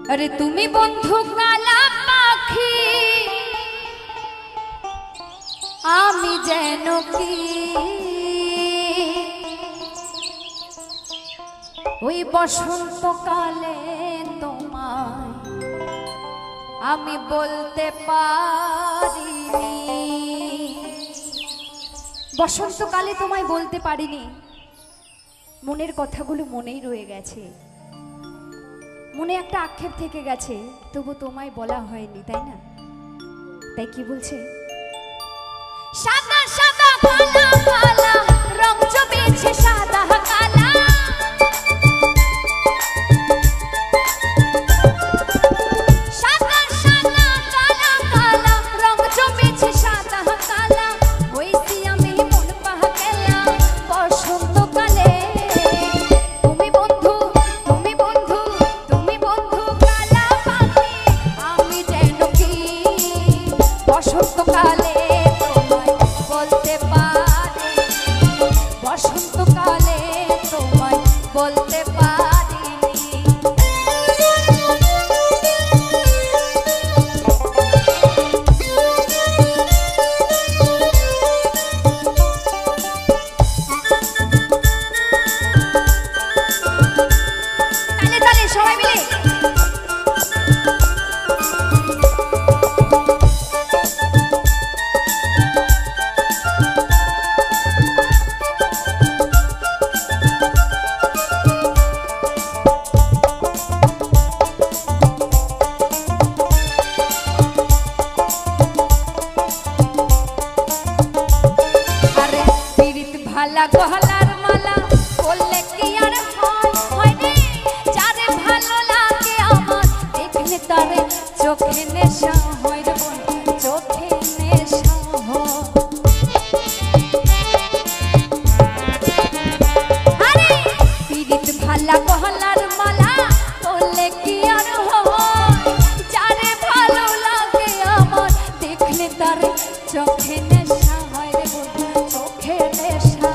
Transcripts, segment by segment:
अरे तुम्हें बंधु काला पाखी आमी जेनो की ওই বসন্তকালে তোমায় আমি বলতে পারিনি বসন্তকালে তোমায় বলতে পারিনি মনের কথাগুলো মনেই রয়ে গেছে মনে একটা আক্ষেপ থেকে গেছে তবু তোমায় বলা হয়নি তাই না তাই কি বলছে সাদা সাদা কালা কালা রং জমেছে সাদা কালা গহলার মালা বললে কি আর হয় রে যারে ভালো লাগে আমার দেখলে তারে চোখে নেশা হয় রে চোখে নেশা হয় আরে পীড়িত ভালা গহলার মালা বললে কি আর হয় যারে ভালো লাগে আমার দেখলে তারে চোখে নেশা হয় রে চোখে নেশা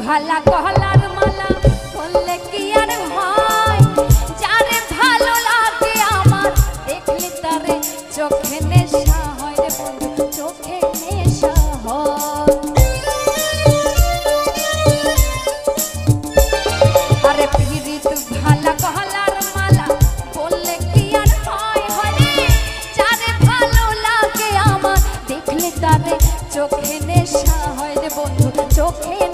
ভালা গহলার মালা বললে কি আর হয় যারে ভালো লাগে আমার দেখলে তারে চোখে নেশা হয় রে বন্ধু চোখে নেশা হয় আরে পীড়িত ভালা গহলার মালা বললে কি আর হয় রে যারে ভালো লাগে আমার দেখলে তারে চোখে নেশা হয় রে বন্ধু চোখে